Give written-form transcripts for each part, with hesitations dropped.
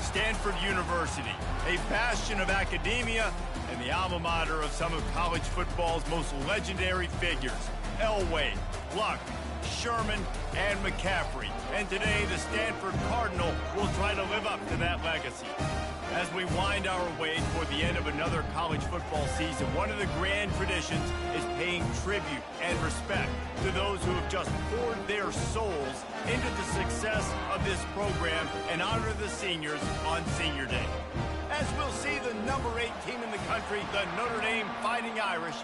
Stanford University, a bastion of academia and the alma mater of some of college football's most legendary figures, Elway, Luck, Sherman, and McCaffrey. And today, the Stanford Cardinal will try to live up to that legacy. As we wind our way toward the end of another college football season, one of the grand traditions is paying tribute and respect to those who have just poured their souls into the success of this program and honor the seniors on Senior Day. As we'll see the number 8 team in the country, the Notre Dame Fighting Irish,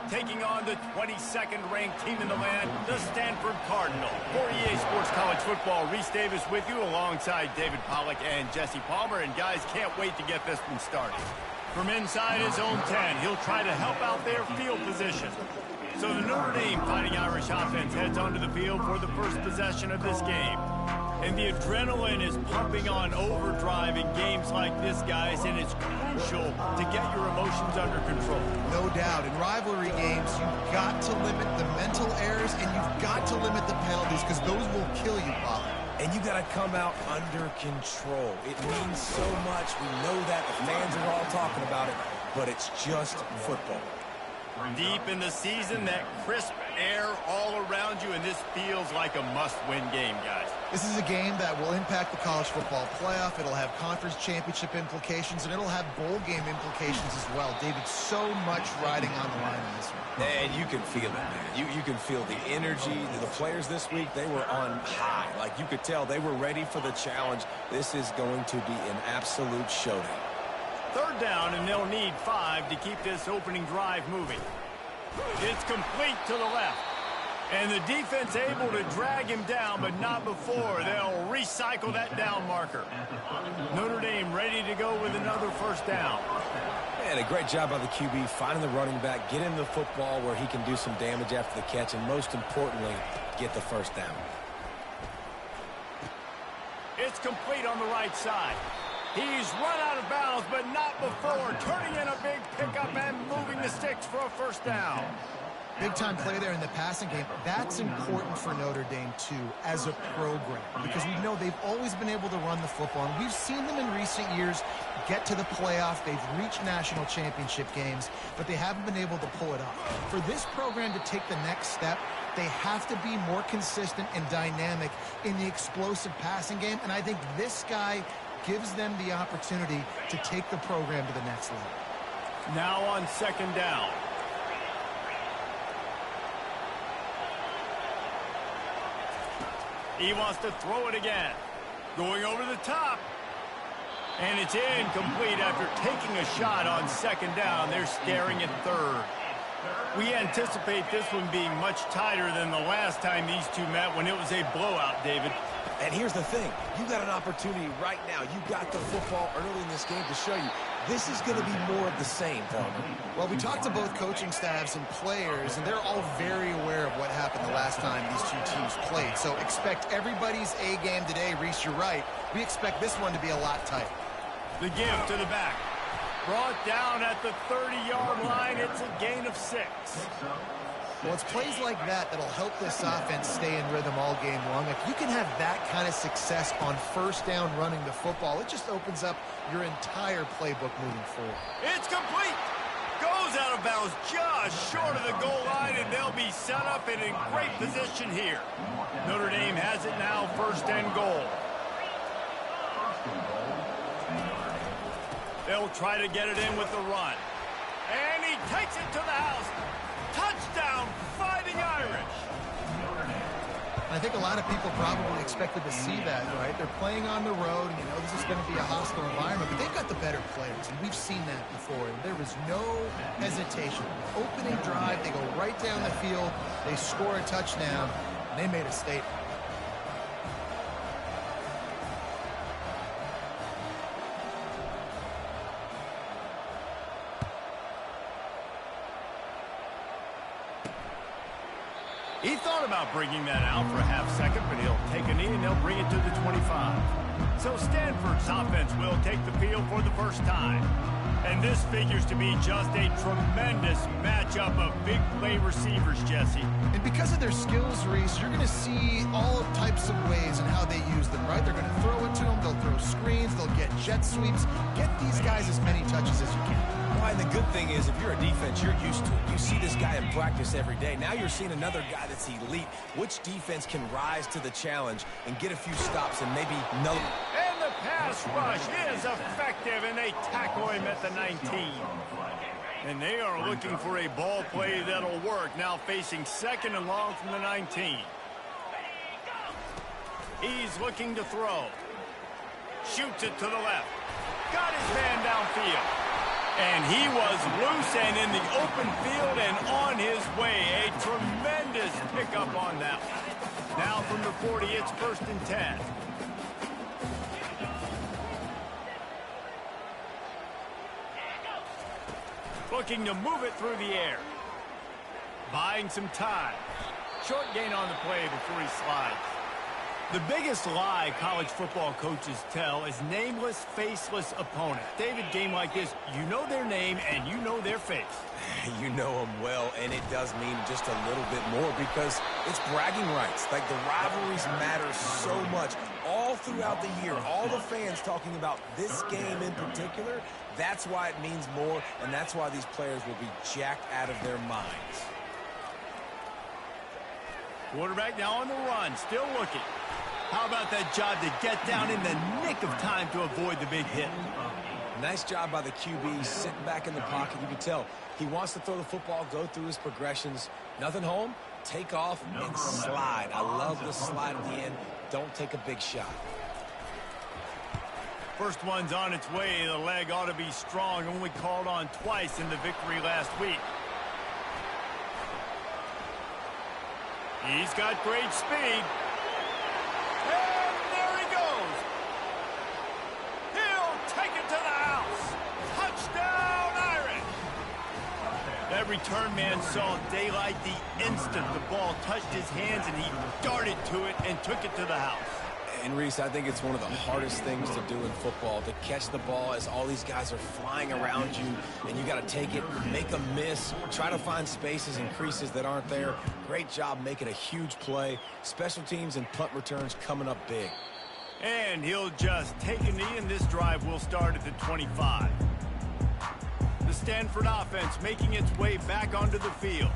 taking on the 22nd ranked team in the land, the Stanford Cardinal. For EA Sports College Football, Reese Davis with you alongside David Pollack and Jesse Palmer. And guys, can't wait to get this one started. From inside his own 10, he'll try to help out their field position. So the Notre Dame Fighting Irish offense heads onto the field for the first possession of this game. And the adrenaline is pumping on overdrive in games like this, guys, and it's crucial to get your emotions under control. No doubt. In rivalry games, you've got to limit the mental errors, and you've got to limit the penalties, because those will kill you, Bob. And you got to come out under control. It means so much. We know that. The fans are all talking about it, but it's just football. Deep in the season, that crisp air all around you, and this feels like a must-win game, guys. This is a game that will impact the college football playoff. It'll have conference championship implications, and it'll have bowl game implications as well. David, so much riding on the line in this one. And you can feel it, man. You can feel the energy. The players this week, they were on high. Like, you could tell they were ready for the challenge. This is going to be an absolute showdown. Third down, and they'll need 5 to keep this opening drive moving. It's complete to the left. And the defense able to drag him down, but not before. They'll recycle that down marker. Notre Dame ready to go with another first down. And a great job by the QB, finding the running back, get him the football where he can do some damage after the catch, and most importantly, get the first down. It's complete on the right side. He's run out of bounds, but not before. Turning in a big pickup and moving the sticks for a first down. Big-time play there in the passing game. That's important for Notre Dame, too, as a program, because we know they've always been able to run the football. And we've seen them in recent years get to the playoff. They've reached national championship games, but they haven't been able to pull it off. For this program to take the next step, they have to be more consistent and dynamic in the explosive passing game, and I think this guy gives them the opportunity to take the program to the next level. Now on second down. He wants to throw it again. Going over the top. And it's incomplete after taking a shot on second down. They're staring at third. We anticipate this one being much tighter than the last time these two met when it was a blowout, David. And here's the thing. You got an opportunity right now. You got the football early in this game to show you this is going to be more of the same, Palmer. Well, we talked to both coaching staffs and players, and they're all very aware of what happened the last time these two teams played. So expect everybody's A game today. Reese, you're right. We expect this one to be a lot tighter. The give to the back. Brought down at the 30-yard line. It's a gain of 6. Well, it's plays like that that'll help this offense stay in rhythm all game long. If you can have that kind of success on first down running the football, it just opens up your entire playbook moving forward. It's complete. Goes out of bounds just short of the goal line, and they'll be set up and in great position here. Notre Dame has it now, first and goal. They'll try to get it in with the run. And he takes it to the house. Touchdown, Fighting Irish. I think a lot of people probably expected to see that, right? They're playing on the road, and you know this is going to be a hostile environment, but they've got the better players, and we've seen that before. And there was no hesitation. Opening drive, they go right down the field, they score a touchdown, and they made a statement. He thought about bringing that out for a half second, but he'll take a knee and they'll bring it to the 25. So Stanford's offense will take the field for the first time. And this figures to be just a tremendous matchup of big play receivers, Jesse. And because of their skills, Reese, you're going to see all types of ways in how they use them, right? They're going to throw it to them, they'll throw screens, they'll get jet sweeps. Get these guys as many touches as you can. Well, and the good thing is, if you're a defense, you're used to it. You see this guy in practice every day. Now you're seeing another guy that's elite. Which defense can rise to the challenge and get a few stops and maybe no... And the pass rush is effective, and they tackle him at the 19. And they are looking for a ball play that'll work. Now facing second and long from the 19. He's looking to throw. Shoots it to the left. Got his man downfield. And he was loose and in the open field and on his way. A tremendous pickup on that one. Now from the 40, it's 1st and 10. Looking to move it through the air. Buying some time. Short gain on the play before he slides. The biggest lie college football coaches tell is nameless, faceless opponents. David, game like this, you know their name and you know their face. You know them well, and it does mean just a little bit more because it's bragging rights. Like, the rivalries matter so much all throughout the year. All the fans talking about this game in particular, that's why it means more, and that's why these players will be jacked out of their minds. Quarterback now on the run, still looking. How about that job to get down in the nick of time to avoid the big hit? Nice job by the QB, sitting back in the pocket. You can tell he wants to throw the football, go through his progressions. Nothing home, take off, and slide. I love the slide at the end. Don't take a big shot. First one's on its way. The leg ought to be strong. Only called on twice in the victory last week. He's got great speed. And there he goes. He'll take it to the house. Touchdown, Irish. That return man saw daylight the instant the ball touched his hands, and he darted to it and took it to the house. And, Reese, I think it's one of the hardest things to do in football, to catch the ball as all these guys are flying around you, and you got to take it, make a miss, try to find spaces and creases that aren't there. Great job making a huge play. Special teams and punt returns coming up big. And he'll just take a knee, and this drive will start at the 25. The Stanford offense making its way back onto the field.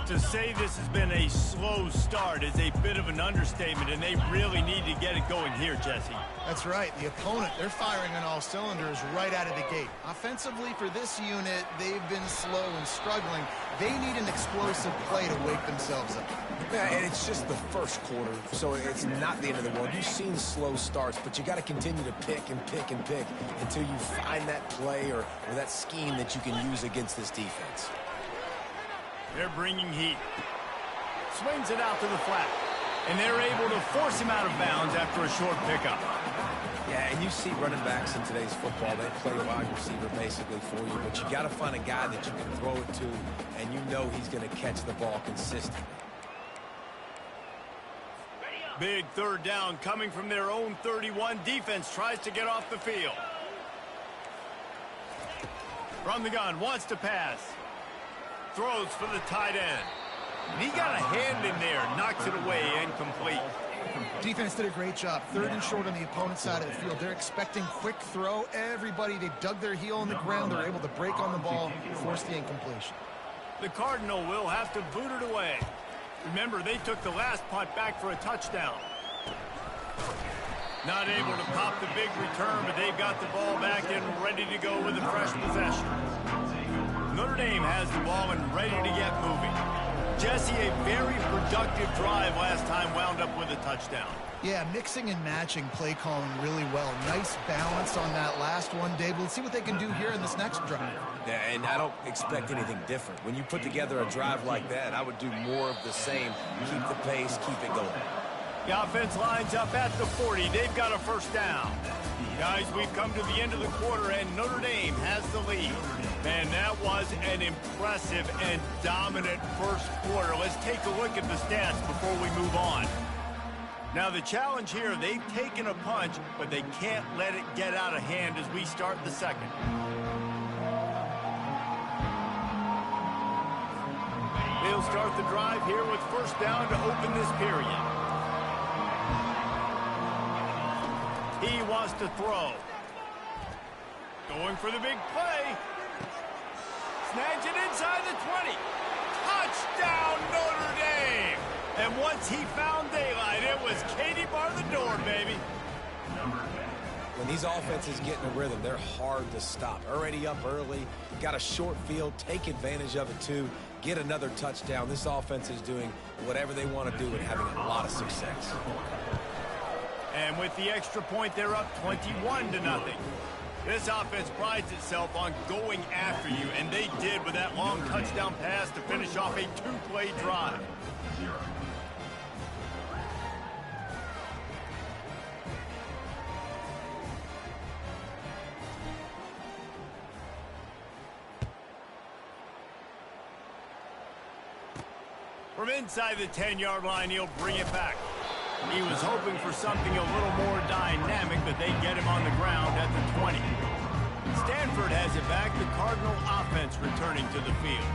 To say this has been a slow start is a bit of an understatement, and they really need to get it going here, Jesse. That's right. The opponent, they're firing on all cylinders right out of the gate. Offensively, for this unit, they've been slow and struggling. They need an explosive play to wake themselves up. Yeah, and it's just the first quarter, so it's not the end of the world. You've seen slow starts, but you got to continue to pick and pick and pick until you find that play or that scheme that you can use against this defense. They're bringing heat. Swings it out to the flat. And they're able to force him out of bounds after a short pickup. Yeah, and you see running backs in today's football, they play wide receiver basically for you, but you got to find a guy that you can throw it to, and you know he's going to catch the ball consistently. Big third down coming from their own 31. Defense tries to get off the field. From the gun, wants to pass. Throws for the tight end. And he got a hand in there, knocks it away, incomplete. Defense did a great job. 3rd and short on the opponent's side of the field. They're expecting quick throw. Everybody, they dug their heel in the ground. They're able to break on the ball, force the incompletion. The Cardinal will have to boot it away. Remember, they took the last punt back for a touchdown. Not able to pop the big return, but they've got the ball back and ready to go with a fresh possession. Notre Dame has the ball and ready to get moving. Jesse, a very productive drive last time, wound up with a touchdown. Yeah, mixing and matching play calling really well. Nice balance on that last one, Dave. Let's see what they can do here in this next drive. Yeah, and I don't expect anything different. When you put together a drive like that, I would do more of the same. Keep the pace, keep it going. The offense lines up at the 40. They've got a first down. Guys, we've come to the end of the quarter, and Notre Dame has the lead. And that was an impressive and dominant first quarter. Let's take a look at the stats before we move on. Now, the challenge here, they've taken a punch, but they can't let it get out of hand as we start the second. They'll start the drive here with first down to open this period. He wants to throw. Going for the big play. Snags it inside the 20. Touchdown, Notre Dame! And once he found daylight, it was Katie bar the door, baby. When these offenses get in a rhythm, they're hard to stop. Already up early, got a short field, take advantage of it too, get another touchdown. This offense is doing whatever they want to do and having a lot of success. And with the extra point, they're up 21-0. This offense prides itself on going after you, and they did with that long touchdown pass to finish off a two-play drive. From inside the 10-yard line, he'll bring it back. He was hoping for something a little more dynamic, but they get him on the ground at the 20. Stanford has it back, the Cardinal offense returning to the field.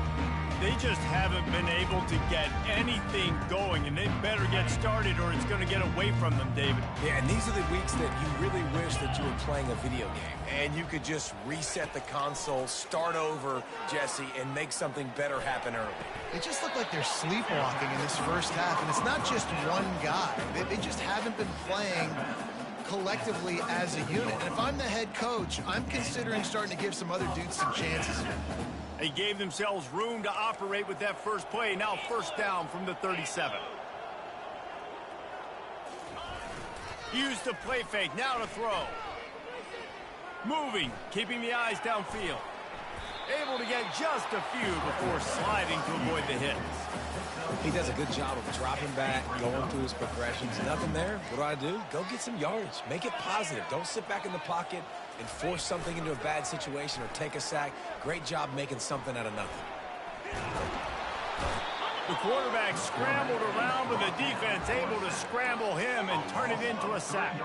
They just haven't been able to get anything going, and they better get started or it's going to get away from them, David. Yeah, and these are the weeks that you really wish that you were playing a video game, and you could just reset the console, start over, Jesse, and make something better happen early. They just look like they're sleepwalking in this first half, and it's not just one guy. They just haven't been playing collectively as a unit. And if I'm the head coach, I'm considering starting to give some other dudes some chances. They gave themselves room to operate with that first play. Now first down from the 37. Used the play fake. Now to throw. Moving, keeping the eyes downfield. Able to get just a few before sliding to avoid the hits. He does a good job of dropping back, going through his progressions. Nothing there. What do? Go get some yardage. Make it positive. Don't sit back in the pocket and force something into a bad situation or take a sack. Great job making something out of nothing. The quarterback scrambled around, but the defense able to scramble him and turn it into a sack.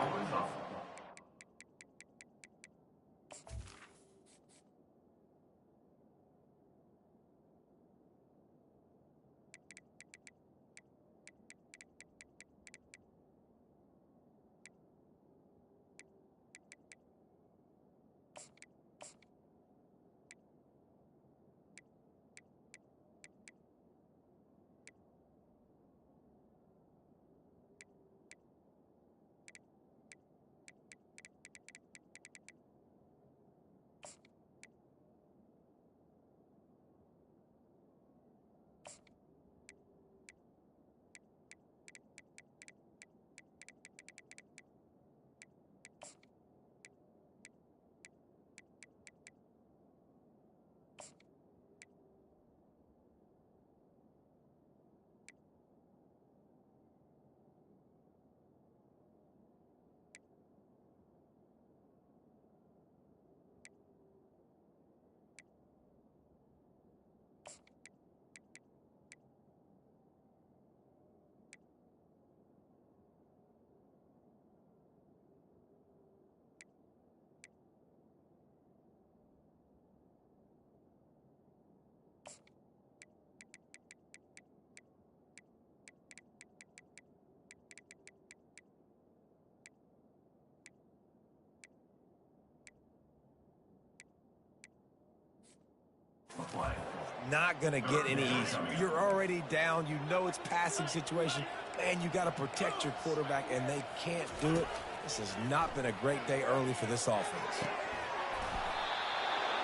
Not going to get any easier. You're already down. You know it's passing situation. Man, you got to protect your quarterback, and they can't do it. This has not been a great day early for this offense.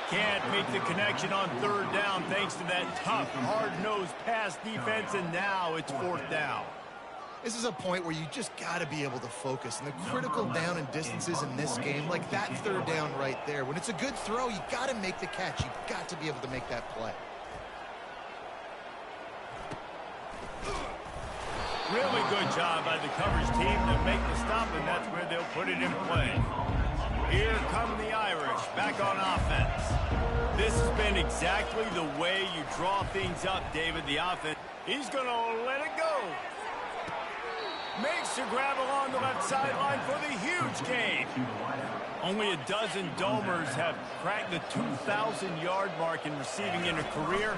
Can't make the connection on third down thanks to that tough, hard-nosed pass defense, and now it's fourth down. This is a point where you just got to be able to focus. And the critical down and distances in this game, like that third down right there, when it's a good throw, you got to make the catch. You got to be able to make that play. Really good job by the coverage team to make the stop, and that's where they'll put it in play. Here come the Irish, back on offense. This has been exactly the way you draw things up, David, the offense. He's going to let it go. Makes the grab along the left sideline for the huge gain. Only a dozen Domers have cracked the 2,000-yard mark in receiving in a career.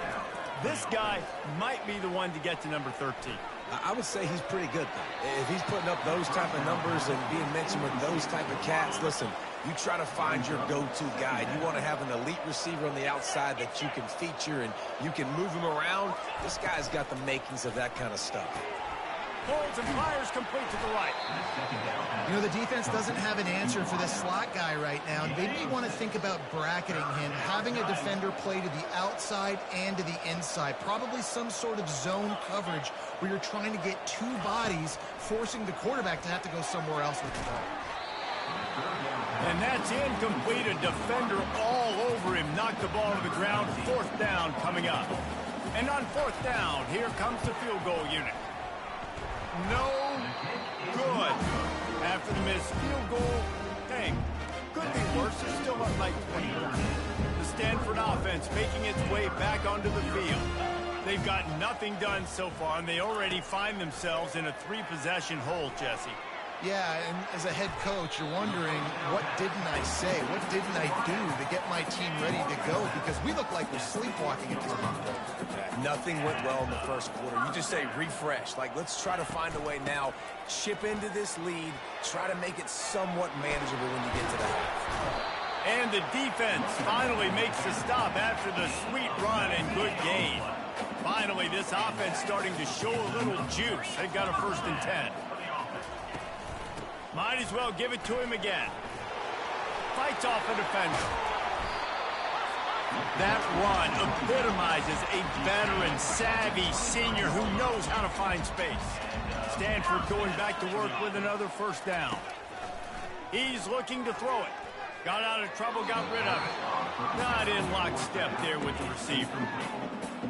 This guy might be the one to get to number 13. I would say he's pretty good, though. If he's putting up those type of numbers and being mentioned with those type of cats, listen, you try to find your go-to guy. You want to have an elite receiver on the outside that you can feature and you can move him around. This guy's got the makings of that kind of stuff. Pulls and fires complete to the right. You know, the defense doesn't have an answer for this slot guy right now. They may want to think about bracketing him, having a defender play to the outside and to the inside. Probably some sort of zone coverage where you're trying to get two bodies, forcing the quarterback to have to go somewhere else with the ball. And that's incomplete. A defender all over him. Knocked the ball to the ground. 4th down coming up. And on 4th down, here comes the field goal unit. No good. After the missed field goal, dang, could be worse. They're still up like 21. The Stanford offense making its way back onto the field. They've got nothing done so far, and they already find themselves in a 3-possession hole, Jesse. Yeah, and as a head coach, you're wondering, what didn't I say? What didn't I do to get my team ready to go? Because we look like we're sleepwalking at this point. Nothing went well in the first quarter. You just say refresh. Like, let's try to find a way now. Chip into this lead. Try to make it somewhat manageable when you get to the half. And the defense finally makes the stop after the sweet run and good gain. Finally, this offense starting to show a little juice. They got a 1st and 10. Might as well give it to him again. Fights off a defender. That run epitomizes a veteran, savvy senior who knows how to find space. Stanford going back to work with another 1st down. He's looking to throw it. Got out of trouble, got rid of it. Not in lockstep there with the receiver.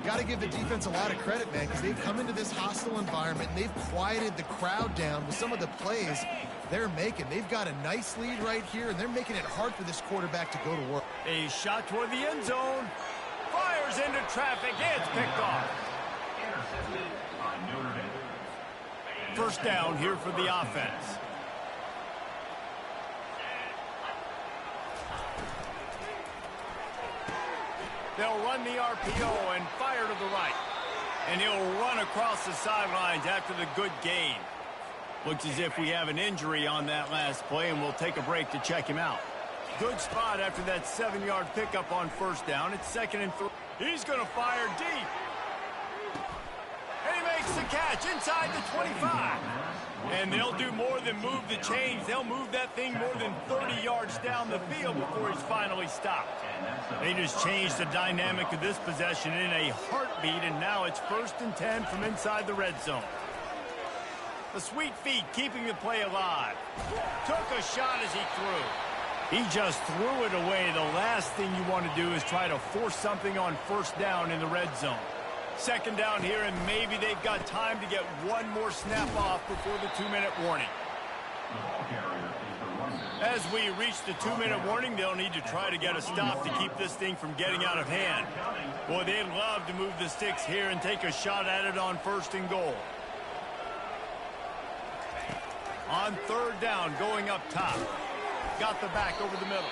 Got to give the defense a lot of credit, man, because they've come into this hostile environment and they've quieted the crowd down with some of the plays they're making. They've got a nice lead right here, and they're making it hard for this quarterback to go to work. A shot toward the end zone. Fires into traffic. It's picked off. 1st down here for the offense. They'll run the RPO and fire to the right. And he'll run across the sidelines after the good gain. Looks as if we have an injury on that last play, and we'll take a break to check him out. Good spot after that 7-yard pickup on 1st down. It's 2nd and 3. He's going to fire deep. And he makes the catch inside the 25. And they'll do more than move the chains. They'll move that thing more than 30 yards down the field before he's finally stopped. They just changed the dynamic of this possession in a heartbeat, and now it's 1st and 10 from inside the red zone. The sweet feet keeping the play alive. Took a shot as he threw. He just threw it away. The last thing you want to do is try to force something on 1st down in the red zone. 2nd down here, and maybe they've got time to get one more snap off before the 2-minute warning. As we reach the 2-minute warning, they'll need to try to get a stop to keep this thing from getting out of hand. Boy, they'd love to move the sticks here and take a shot at it on 1st and goal. On 3rd down, going up top. Got the back over the middle.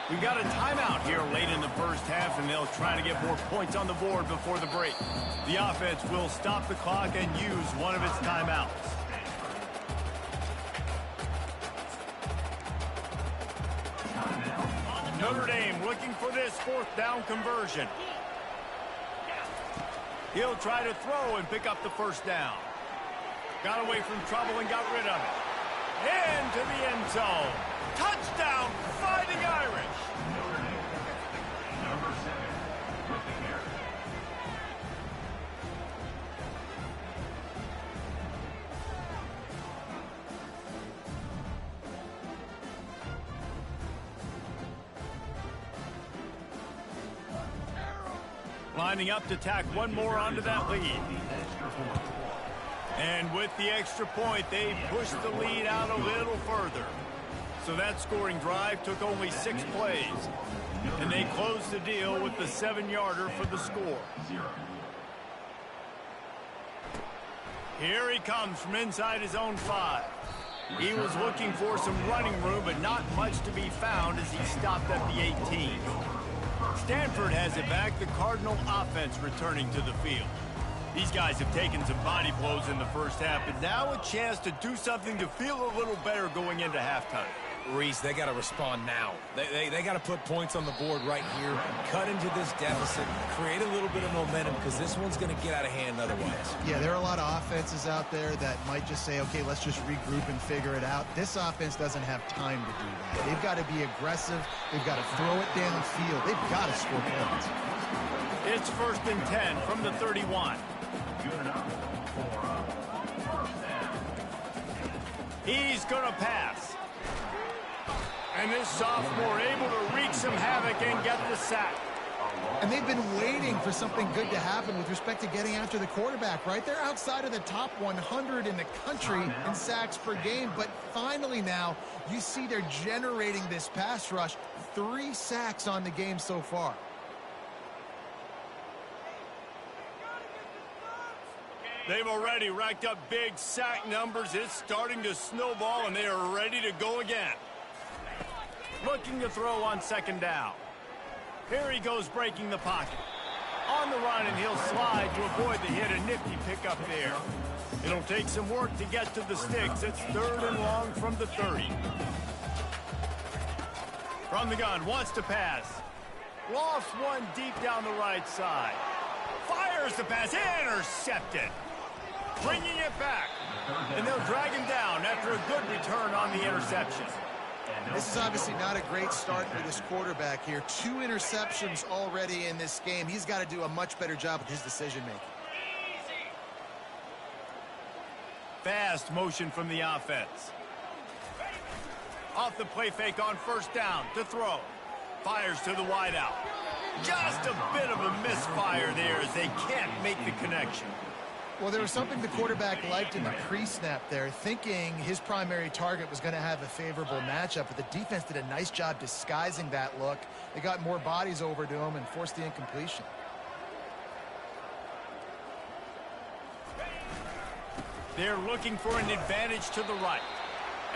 We got a timeout here late in the 1st half, and they'll try to get more points on the board before the break. The offense will stop the clock and use one of its timeouts. Notre Dame looking for this 4th down conversion. He'll try to throw and pick up the 1st down. Got away from trouble and got rid of it. Into the end zone. Touchdown, Fighting Irish. Lining up to tack one more onto that lead. And with the extra point, they pushed the lead out a little further. So that scoring drive took only 6 plays. And they closed the deal with the 7-yarder for the score. Here he comes from inside his own 5. He was looking for some running room, but not much to be found as he stopped at the 18. Stanford has it back, the Cardinal offense returning to the field. These guys have taken some body blows in the first half, but now a chance to do something to feel a little better going into halftime. Reese, they got to respond now. They got to put points on the board right here, cut into this deficit, create a little bit of momentum, because this one's going to get out of hand otherwise. Yeah, there are a lot of offenses out there that might just say, okay, let's just regroup and figure it out. This offense doesn't have time to do that. They've got to be aggressive. They've got to throw it downfield. They've got to score points. It's 1st and 10 from the 31. He's going to pass. And this sophomore able to wreak some havoc and get the sack. And they've been waiting for something good to happen with respect to getting after the quarterback, right? They're outside of the top 100 in the country in sacks per game, but finally now you see they're generating this pass rush. 3 sacks on the game so far. They've already racked up big sack numbers. It's starting to snowball, and they are ready to go again. Looking to throw on 2nd down. Here he goes, breaking the pocket. On the run, and he'll slide to avoid the hit. A nifty pickup there. It'll take some work to get to the sticks. It's 3rd and long from the 30. From the gun, wants to pass. Lost one deep down the right side. Fires the pass, intercepted. Bringing it back. And they'll drag him down after a good return on the interception. This is obviously not a great start for this quarterback here. 2 interceptions already in this game. He's got to do a much better job with his decision-making. Fast motion from the offense. Off the play fake on 1st down to throw. Fires to the wideout. Just a bit of a misfire there as they can't make the connection. Well, there was something the quarterback liked in the pre-snap there, thinking his primary target was going to have a favorable matchup, but the defense did a nice job disguising that look. They got more bodies over to him and forced the incompletion. They're looking for an advantage to the right,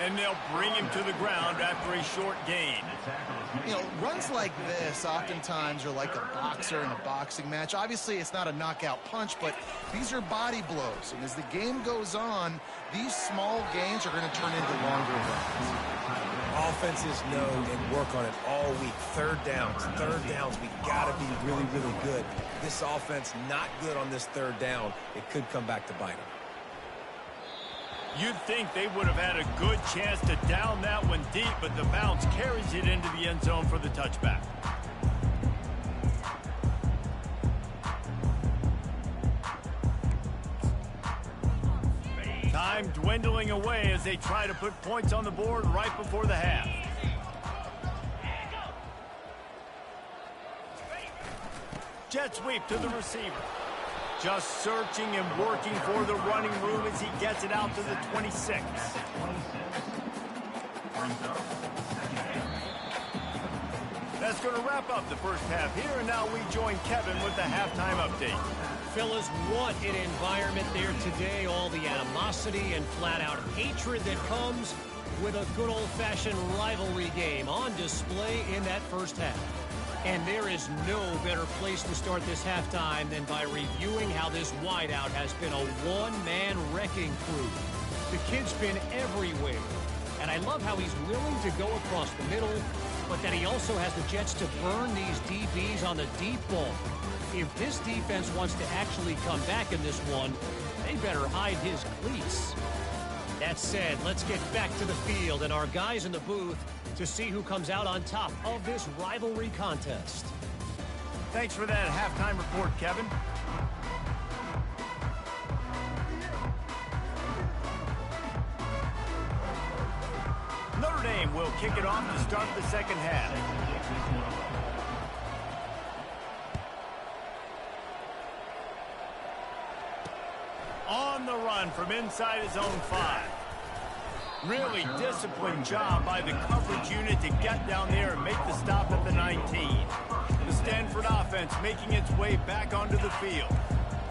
and they'll bring him to the ground after a short gain. You know, runs like this oftentimes are like a boxer in a boxing match. Obviously, it's not a knockout punch, but these are body blows. And as the game goes on, these small gains are going to turn into longer runs. Offenses know and work on it all week. Third downs, we got to be really, really good. This offense not good on this 3rd down. It could come back to bite them. You'd think they would have had a good chance to down that one deep, but the bounce carries it into the end zone for the touchback. Time dwindling away as they try to put points on the board right before the half. Jet sweep to the receiver. Just searching and working for the running room as he gets it out to the 26. That's going to wrap up the first half here, and now we join Kevin with the halftime update. Fellas, what an environment there today. All the animosity and flat-out hatred that comes with a good old-fashioned rivalry game on display in that first half. And there is no better place to start this halftime than by reviewing how this wideout has been a one-man wrecking crew. The kid's been everywhere. And I love how he's willing to go across the middle, but that he also has the jets to burn these DBs on the deep ball. If this defense wants to actually come back in this one, they better hide his cleats. That said, let's get back to the field and our guys in the booth to see who comes out on top of this rivalry contest. Thanks for that halftime report, Kevin. Notre Dame will kick it off to start the second half. On the run from inside his own 5. Really disciplined job by the coverage unit to get down there and make the stop at the 19. The Stanford offense making its way back onto the field.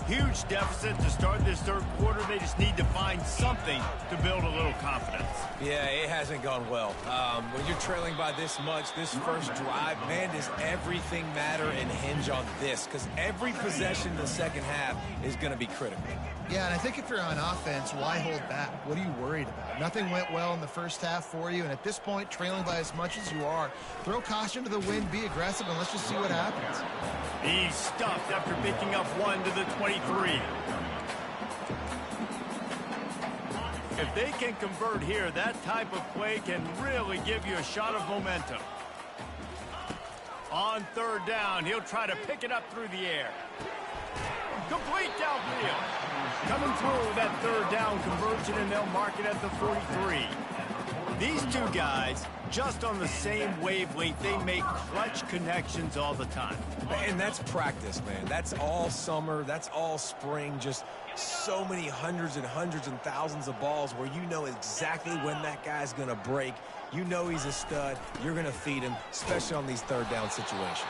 Huge deficit to start this third quarter. They just need to find something to build a little confidence. Yeah, it hasn't gone well. When you're trailing by this much, this first drive, man, does everything matter and hinge on this? Because every possession in the second half is going to be critical. Yeah, and I think if you're on offense, why hold back? What are you worried about? Nothing went well in the first half for you, and at this point, trailing by as much as you are, throw caution to the wind, be aggressive, and let's just see what happens. He's stuffed after picking up one to the 23. If they can convert here, that type of play can really give you a shot of momentum. On third down, he'll try to pick it up through the air. Complete downfield. Coming through that third down conversion, and they'll mark it at the 43. These two guys, just on the same wavelength, they make clutch connections all the time. And that's practice, man. That's all summer. That's all spring. Just so many hundreds and thousands of balls where you know exactly when that guy's going to break. You know he's a stud. You're going to feed him, especially on these third down situations.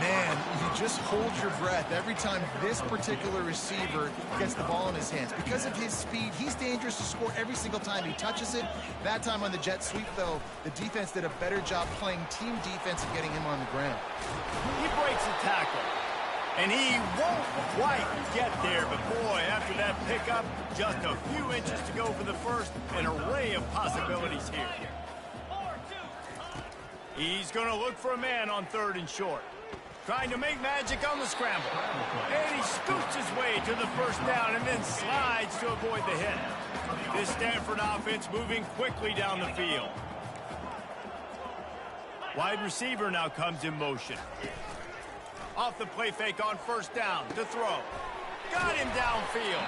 Man, you just hold your breath every time this particular receiver gets the ball in his hands. Because of his speed, he's dangerous to score every single time he touches it. That time on the jet sweep, though, the defense did a better job playing team defense and getting him on the ground. He breaks a tackle, and he won't quite get there. But, boy, after that pickup, just a few inches to go for the first. An array of possibilities here. He's going to look for a man on third and short. Trying to make magic on the scramble. And he scoots his way to the first down and then slides to avoid the hit. This Stanford offense moving quickly down the field. Wide receiver now comes in motion. Off the play fake on first down to throw. Got him downfield.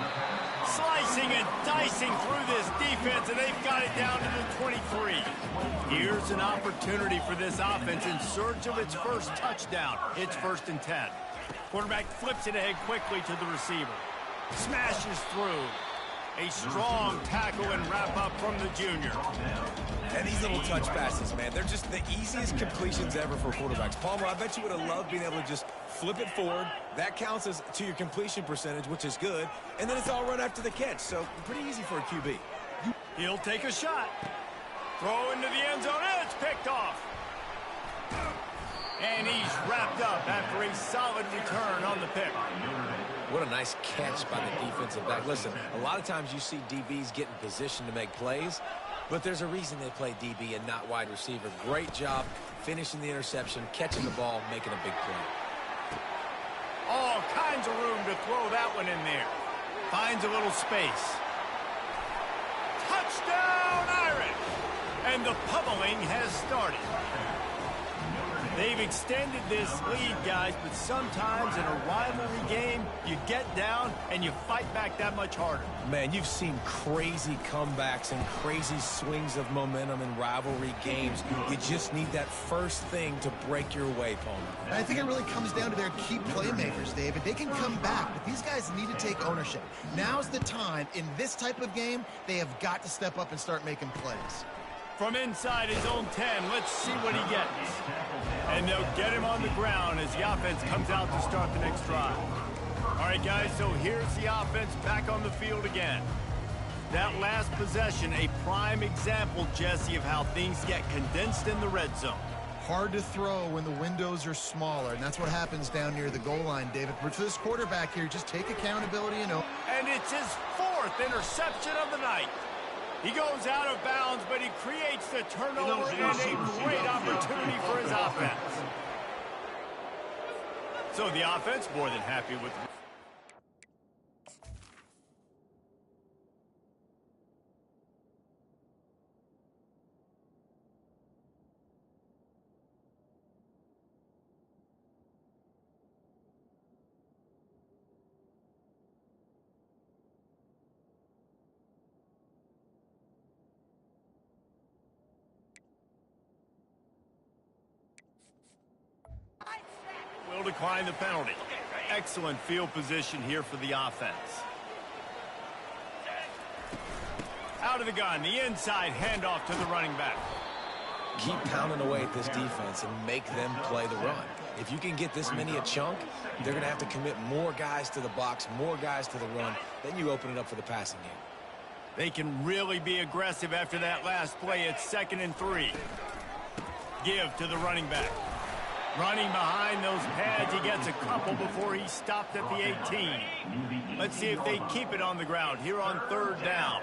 Slicing and dicing through this defense, and they've got it down to the 23. Here's an opportunity for this offense in search of its first touchdown. It's 1st and 10. Quarterback flips it ahead quickly to the receiver. Smashes through. A strong tackle and wrap up from the junior. And these little touch passes, man, they're just the easiest completions ever for quarterbacks. Palmer, I bet you would have loved being able to just flip it forward. That counts as to your completion percentage, which is good. And then it's all run after the catch, so pretty easy for a QB. He'll take a shot. Throw into the end zone, and it's picked off. And he's wrapped up after a solid return on the pick. What a nice catch by the defensive back. Listen, a lot of times you see DBs get in position to make plays, but there's a reason they play DB and not wide receiver. Great job finishing the interception, catching the ball, making a big play. All kinds of room to throw that one in there. Finds a little space. Touchdown, Irish! And the pummeling has started. They've extended this lead, guys, but sometimes in a rivalry game, you get down and you fight back that much harder. Man, you've seen crazy comebacks and crazy swings of momentum in rivalry games. You just need that first thing to break your way, Palmer. And I think it really comes down to their key playmakers, David. They can come back, but these guys need to take ownership. Now's the time. In this type of game, they have got to step up and start making plays. From inside his own 10, let's see what he gets. And they'll get him on the ground as the offense comes out to start the next drive. All right, guys, so here's the offense back on the field again. That last possession, a prime example, Jesse, of how things get condensed in the red zone. Hard to throw when the windows are smaller, and that's what happens down near the goal line, David. But for this quarterback here, just take accountability and And it's his 4th interception of the night. He goes out of bounds, but he creates the turnover and a great opportunity for his offense. So the offense more than happy with. Will decline the penalty. Excellent field position here for the offense. Out of the gun, the inside handoff to the running back. keep pounding away at this defense and make them play the run. If you can get this many a chunk, they're going to have to commit more guys to the box, more guys to the run. Then you open it up for the passing game. They can really be aggressive after that last play. It's 2nd and 3. Give to the running back. Running behind those pads, he gets a couple before he stopped at the 18. Let's see if they keep it on the ground here on 3rd down.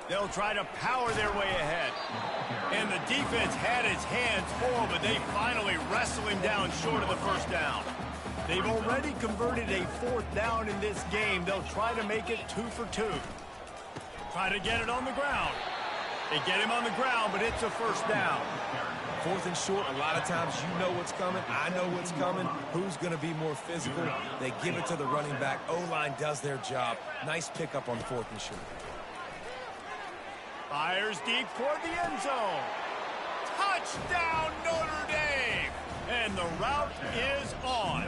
They'll try to power their way ahead. And the defense had its hands full, but they finally wrestle him down short of the 1st down. They've already converted a 4th down in this game. They'll try to make it 2 for 2. Try to get it on the ground. They get him on the ground, but it's a 1st down. 4th and short, a lot of times you know what's coming. I know what's coming. Who's going to be more physical? They give it to the running back. O-line does their job. Nice pickup on 4th and short. Fires deep toward the end zone. Touchdown, Notre Dame! And the route is on.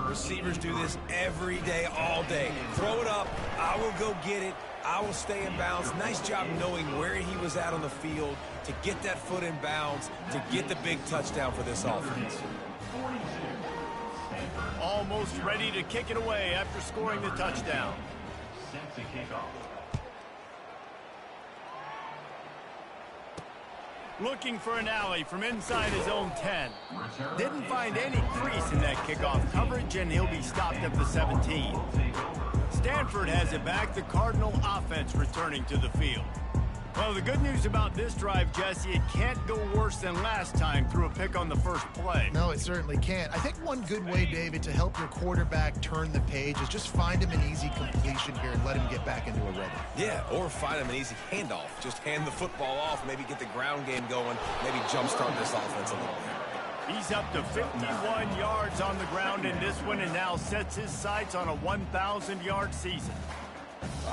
Receivers do this every day, all day. Throw it up. I will go get it. I will stay in bounds. Nice job knowing where he was at on the field to get that foot in bounds, to get the big touchdown for this offense. Almost ready to kick it away after scoring the touchdown. Set to kick off. Looking for an alley from inside his own 10. Didn't find any crease in that kickoff coverage, and he'll be stopped at the 17. Stanford has it back. The Cardinal offense returning to the field. Well, the good news about this drive, Jesse, it can't go worse than last time through a pick on the first play. No, it certainly can't. I think one good way, David, to help your quarterback turn the page is just find him an easy completion here and let him get back into a rhythm. Yeah, or find him an easy handoff. Just hand the football off, maybe get the ground game going, maybe jumpstart this offense a little bit. He's up to 51 yards on the ground in this one and now sets his sights on a 1,000-yard season.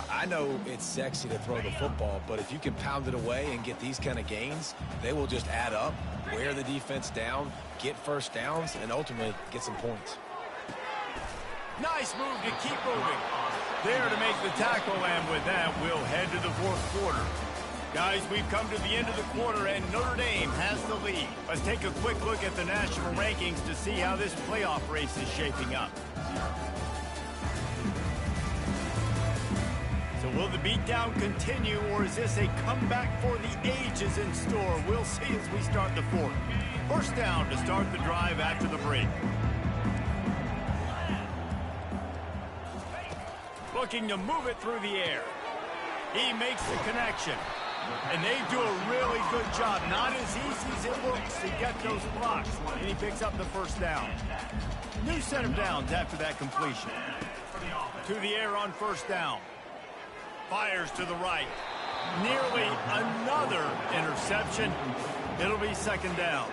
I know it's sexy to throw the football, but if you can pound it away and get these kind of gains, they will just add up, wear the defense down, get 1st downs, and ultimately get some points. Nice move to keep moving. There to make the tackle, and with that, we'll head to the 4th quarter. Guys, we've come to the end of the quarter, and Notre Dame has the lead. Let's take a quick look at the national rankings to see how this playoff race is shaping up. So will the beatdown continue, or is this a comeback for the ages in store? We'll see as we start the 4th. 1st down to start the drive after the break. Looking to move it through the air. He makes the connection. And they do a really good job. Not as easy as it looks to get those blocks. And he picks up the 1st down. New set of downs after that completion. To the air on 1st down. Fires to the right. Nearly another interception. It'll be 2nd down.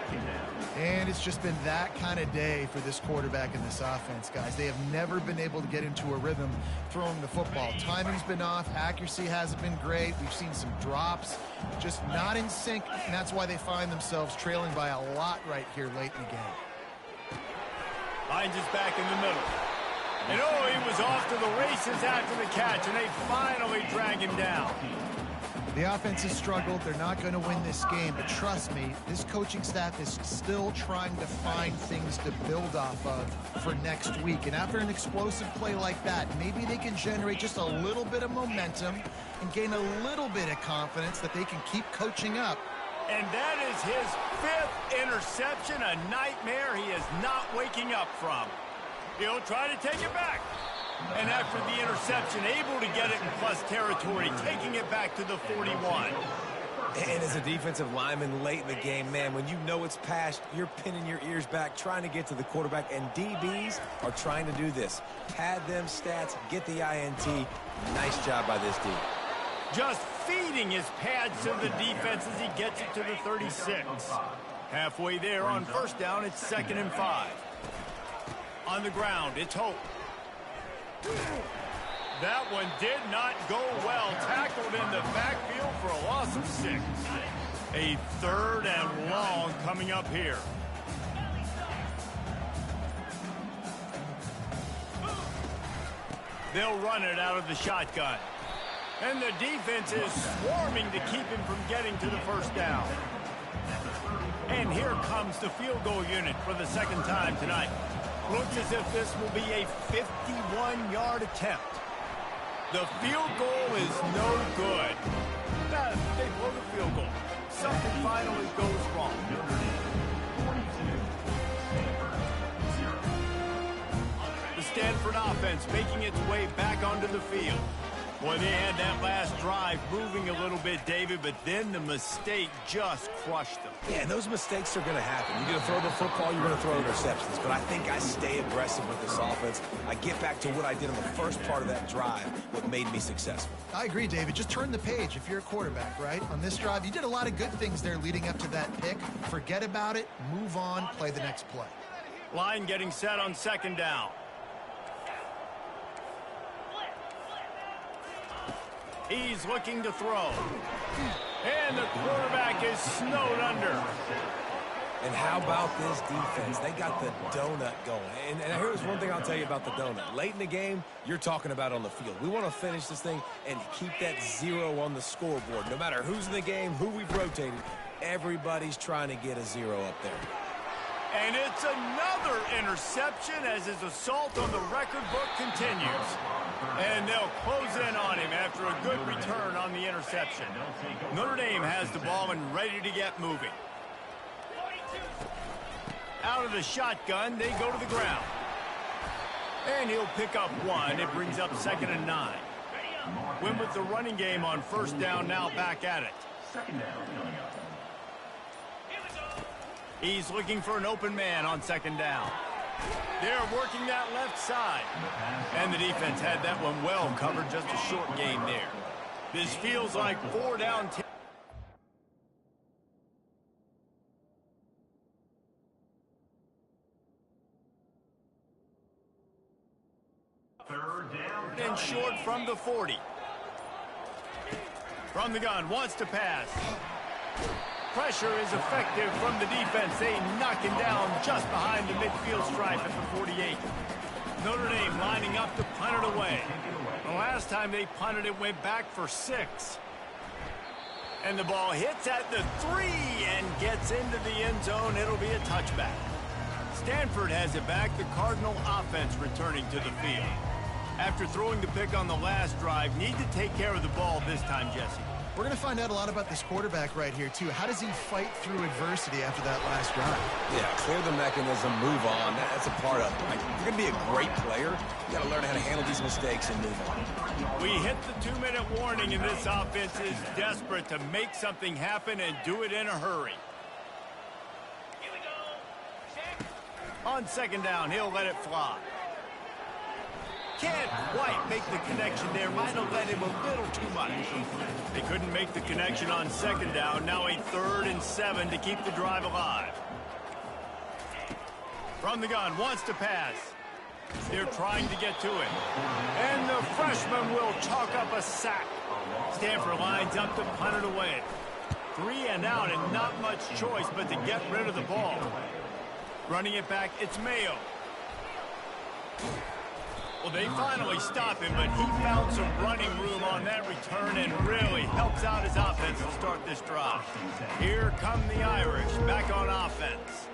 And it's just been that kind of day for this quarterback and this offense, guys. They have never been able to get into a rhythm throwing the football. Timing's been off. Accuracy hasn't been great. We've seen some drops, just not in sync, and that's why they find themselves trailing by a lot right here late in the game. Finds his back in the middle. And oh, he was off to the races after the catch, and they finally drag him down. The offense has struggled. They're not going to win this game, but trust me, this coaching staff is still trying to find things to build off of for next week. And after an explosive play like that, maybe they can generate just a little bit of momentum and gain a little bit of confidence that they can keep coaching up. And that is his 5th interception, a nightmare he is not waking up from. He'll try to take it back. And after the interception, able to get it in plus territory, taking it back to the 41. And as a defensive lineman late in the game, man, when you know it's passed, you're pinning your ears back, trying to get to the quarterback, and DBs are trying to do this. Pad them stats, get the INT. Nice job by this D. Just feeding his pads to the defense as he gets it to the 36. Halfway there on 1st down, it's 2nd and 5. On the ground, it's Hope. That one did not go well. Tackled in the backfield for a loss of 6. A 3rd and long coming up here. They'll run it out of the shotgun. And the defense is swarming to keep him from getting to the first down. And here comes the field goal unit for the second time tonight. Looks as if this will be a 51-yard attempt. The field goal is no good. They blow the field goal. Something finally goes wrong. The Stanford offense making its way back onto the field. Boy, they had that last drive moving a little bit, David, but then the mistake just crushed them. Yeah, and those mistakes are going to happen. You're going to throw the football, you're going to throw interceptions. But I think I stay aggressive with this offense. I get back to what I did on the first part of that drive, what made me successful. I agree, David. Just turn the page if you're a quarterback, right? On this drive, you did a lot of good things there leading up to that pick. Forget about it, move on, play the next play. Line getting set on second down. He's looking to throw. And the quarterback is snowed under. And how about this defense? They got the donut going. And here's one thing I'll tell you about the donut. Late in the game, you're talking about on the field. We want to finish this thing and keep that 0 on the scoreboard. No matter who's in the game, who we've rotated, everybody's trying to get a 0 up there. And it's another interception as his assault on the record book continues. And they'll close in on him after a good return on the interception. Notre Dame has the ball and ready to get moving. Out of the shotgun, they go to the ground. And he'll pick up one. It brings up 2nd and 9. Win with the running game on first down, now back at it. Second down coming up. He's looking for an open man on 2nd down. They're working that left side. And the defense had that one well covered, just a short game there. This feels like 4 down. Third down. And short from the 40. From the gun, wants to pass. Pressure is effective from the defense. They knock him down just behind the midfield stripe at the 48. Notre Dame lining up to punt it away. The last time they punted it went back for 6. And the ball hits at the 3 and gets into the end zone. It'll be a touchback. Stanford has it back. The Cardinal offense returning to the field. After throwing the pick on the last drive, need to take care of the ball this time, Jesse. We're going to find out a lot about this quarterback right here, too. How does he fight through adversity after that last drive? Yeah, clear the mechanism, move on. That's a part of it. Like, if you're going to be a great player, you got to learn how to handle these mistakes and move on. We hit the 2-minute warning, and this offense is desperate to make something happen and do it in a hurry. Here we go. Check. On 2nd down, he'll let it fly. Can't quite make the connection there. Might have led him a little too much. They couldn't make the connection on 2nd down. Now a 3rd and 7 to keep the drive alive. From the gun, wants to pass. They're trying to get to him. And the freshman will chalk up a sack. Stanford lines up to punt it away. 3 and out and not much choice but to get rid of the ball. Running it back, it's Mayo. Well, they finally stop him, but he found some running room on that return and really helps out his offense to start this drive. Here come the Irish back on offense.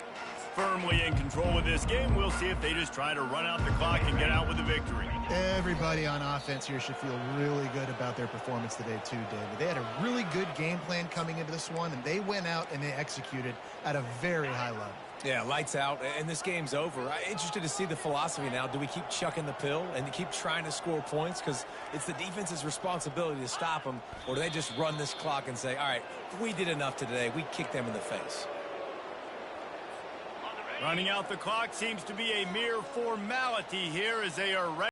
Firmly in control of this game. We'll see if they just try to run out the clock and get out with a victory. Everybody on offense here should feel really good about their performance today, too, David. They had a really good game plan coming into this one, and they went out and they executed at a very high level. Yeah, lights out, and this game's over. I'm interested to see the philosophy now. Do we keep chucking the pill and keep trying to score points? Because it's the defense's responsibility to stop them. Or do they just run this clock and say, all right, we did enough today. We kicked them in the face. Running out the clock seems to be a mere formality here as they are ready.